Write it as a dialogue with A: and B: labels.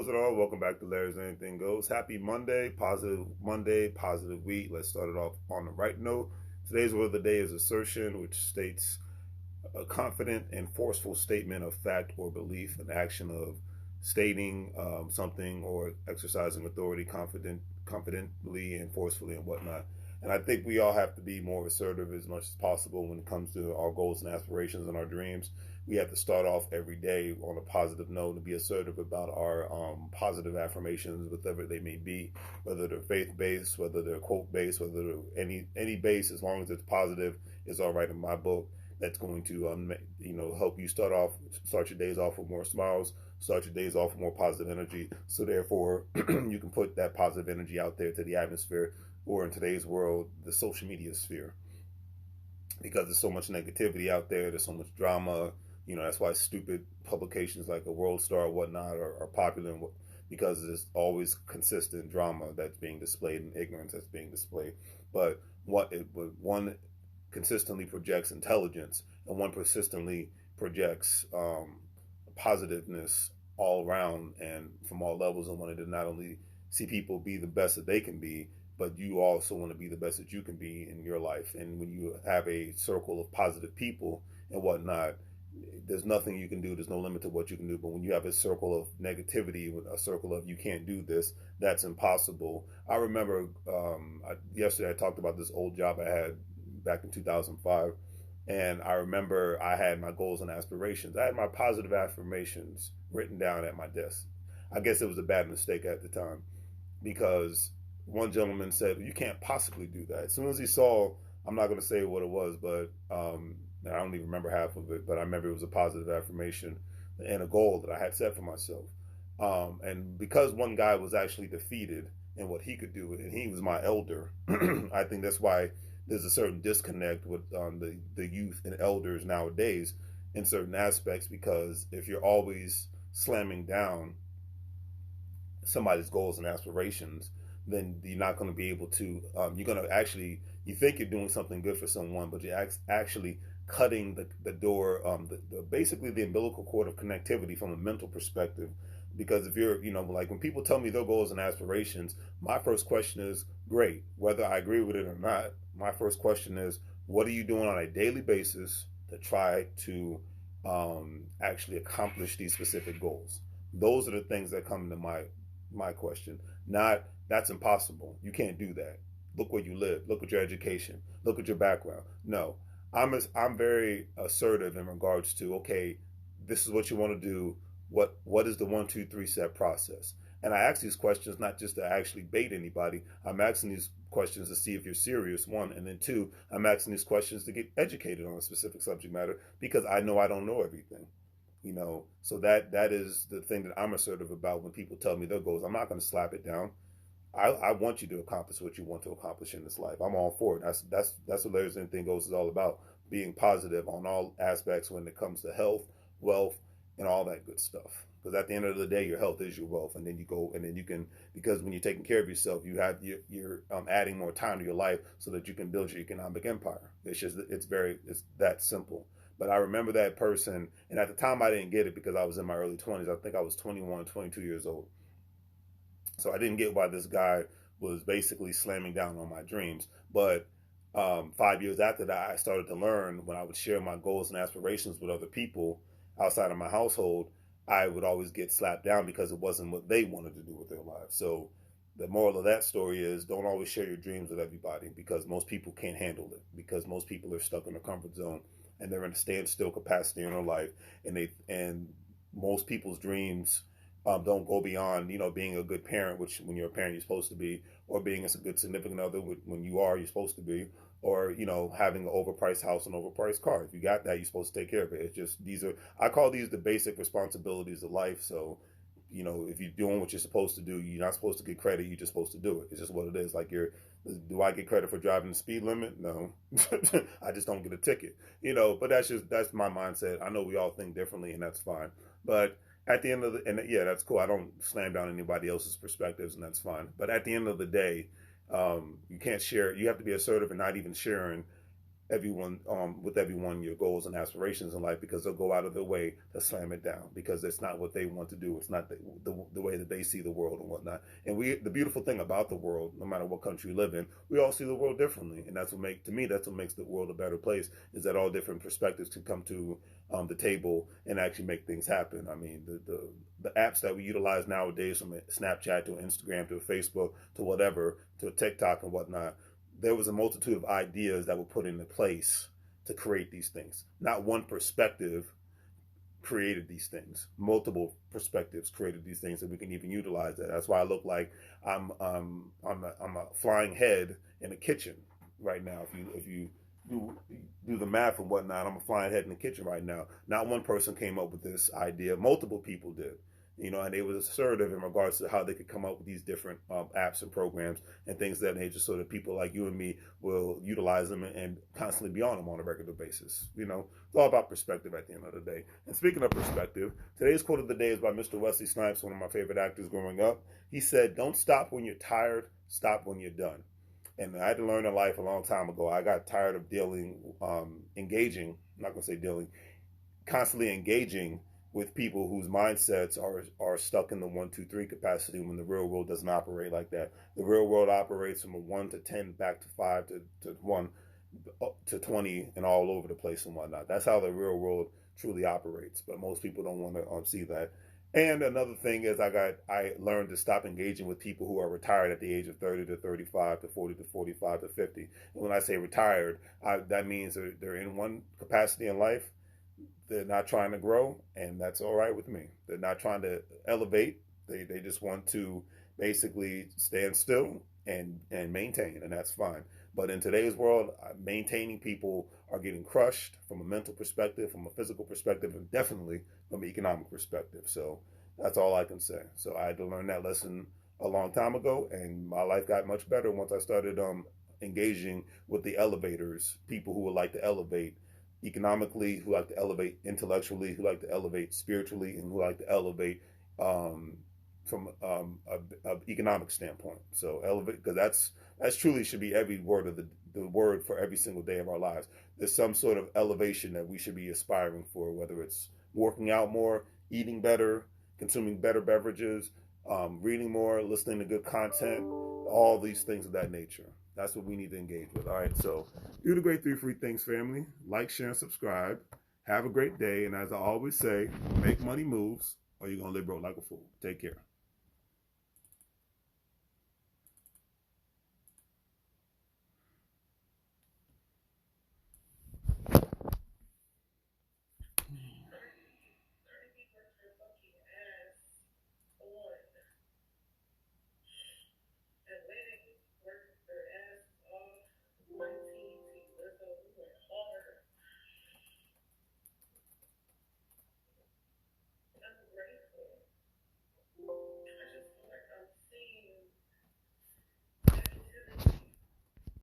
A: Goes it all? Welcome back to Larry's Anything Goes. Happy Monday, positive week. Let's start it off on the right note. Today's word of the day is assertion, which states a confident and forceful statement of fact or belief, an action of stating something or exercising authority confidently and forcefully and whatnot. And I think we all have to be more assertive as much as possible when it comes to our goals and aspirations and our dreams. We have to start off every day on a positive note and be assertive about our positive affirmations, whatever they may be, whether they're faith-based, whether they're quote-based, whether they're any base, as long as it's positive, is all right in my book. That's going to help you start your days off with more smiles, start your days off with more positive energy. So therefore, you can put that positive energy out there to the atmosphere, or in today's world, the social media sphere. Because there's so much negativity out there, there's so much drama. That's why stupid publications like a World Star or whatnot are popular, because there's always consistent drama that's being displayed and ignorance that's being displayed. But one consistently projects intelligence, and one persistently projects positiveness all around and from all levels, and wanted to not only see people be the best that they can be, but you also want to be the best that you can be in your life. And when you have a circle of positive people and whatnot, there's nothing you can do. There's no limit to what you can do. But when you have a circle of negativity, a circle of you can't do this, that's impossible. I remember yesterday I talked about this old job I had back in 2005. And I remember I had my goals and aspirations. I had my positive affirmations written down at my desk. I guess it was a bad mistake at the time, because one gentleman said, you can't possibly do that. As soon as he saw, I'm not going to say what it was, but I don't even remember half of it, but I remember it was a positive affirmation and a goal that I had set for myself. And because one guy was actually defeated in what he could do, and he was my elder, I think that's why there's a certain disconnect with the youth and elders nowadays in certain aspects, because if you're always slamming down somebody's goals and aspirations, then you're not going to be able to, you're going to actually, you think you're doing something good for someone, but you're actually cutting the door, basically the umbilical cord of connectivity from a mental perspective. Because if you're, like when people tell me their goals and aspirations, my first question is, great, whether I agree with it or not, my first question is, what are you doing on a daily basis to try to actually accomplish these specific goals? Those are the things that come into my question. Not, that's impossible, you can't do that, look where you live, look at your education, look at your background. No, I'm very assertive in regards to, okay, this is what you want to do. What is the 1, 2, 3 step process? And I ask these questions not just to actually bait anybody. I'm asking these questions to see if you're serious, one, and then two, I'm asking these questions to get educated on a specific subject matter, because I know I don't know everything. So that is the thing that I'm assertive about when people tell me their goals. I'm not going to slap it down. I want you to accomplish what you want to accomplish in this life. I'm all for it. That's what Larry's Anything Goes is all about, being positive on all aspects when it comes to health, wealth, and all that good stuff. Because at the end of the day, your health is your wealth, and then you can, because when you're taking care of yourself, you're adding more time to your life so that you can build your economic empire. It's that simple. But I remember that person, and at the time I didn't get it because I was in my early 20s. I think I was 21, 22 years old. So I didn't get why this guy was basically slamming down on my dreams. But 5 years after that, I started to learn, when I would share my goals and aspirations with other people outside of my household, I would always get slapped down because it wasn't what they wanted to do with their lives. So the moral of that story is, don't always share your dreams with everybody, because most people can't handle it, because most people are stuck in a comfort zone and they're in a standstill capacity in their life. And most people's dreams don't go beyond, being a good parent, which when you're a parent, you're supposed to be, or being a good significant other when you're supposed to be, or, having an overpriced house and overpriced car. If you got that, you're supposed to take care of it. It's just, I call these the basic responsibilities of life. So, if you're doing what you're supposed to do, you're not supposed to get credit. You're just supposed to do it. It's just what it is. Like, do I get credit for driving the speed limit? No, I just don't get a ticket, but that's my mindset. I know we all think differently, and that's fine. But at the end of yeah, that's cool. I don't slam down anybody else's perspectives, and that's fine. But at the end of the day, you can't share. You have to be assertive and not even sharing everyone your goals and aspirations in life, because they'll go out of their way to slam it down because it's not what they want to do. It's not the way that they see the world and whatnot. And the beautiful thing about the world, no matter what country you live in, we all see the world differently, and that's what makes the world a better place. Is that all different perspectives can come to the table and actually make things happen. I mean, the apps that we utilize nowadays, from Snapchat to Instagram to Facebook to whatever, to TikTok and whatnot, there was a multitude of ideas that were put into place to create these things. Not one perspective created these things. Multiple perspectives created these things, and we can even utilize that. That's why I look like I'm a flying head in a kitchen right now. If you do the math and whatnot, I'm a flying head in the kitchen right now. Not one person came up with this idea. Multiple people did. And they were assertive in regards to how they could come up with these different apps and programs and things of that nature, so that people like you and me will utilize them and constantly be on them on a regular basis. It's all about perspective at the end of the day. And speaking of perspective, today's quote of the day is by Mr. Wesley Snipes, one of my favorite actors growing up. He said, "Don't stop when you're tired, stop when you're done." And I had to learn in life a long time ago. I got tired of engaging, I'm not going to say dealing, constantly engaging with people whose mindsets are stuck in the 1, 2, 3 capacity, when the real world doesn't operate like that. The real world operates from a 1 to 10, back to 5 to 1 to 20, and all over the place and whatnot. That's how the real world truly operates. But most people don't want to see that. And another thing is, I learned to stop engaging with people who are retired at the age of 30 to 35 to 40 to 45 to 50. And when I say retired, that means they're in one capacity in life. They're not trying to grow, and that's all right with me. They're not trying to elevate. They just want to basically stand still and maintain, and that's fine. But in today's world, maintaining people are getting crushed from a mental perspective, from a physical perspective, and definitely from an economic perspective. So that's all I can say. So I had to learn that lesson a long time ago, and my life got much better once I started engaging with the elevators, people who would like to elevate economically, who like to elevate intellectually, who like to elevate spiritually, and who like to elevate from a economic standpoint. So elevate, because that's truly should be every word of the word for every single day of our lives. There's some sort of elevation that we should be aspiring for, whether it's working out more, eating better, consuming better beverages, reading more, listening to good content, all these things of that nature. That's what we need to engage with. All right, so do the great 3 free things, family. Like, share, and subscribe. Have a great day. And as I always say, make money moves, or you're going to live broke like a fool. Take care.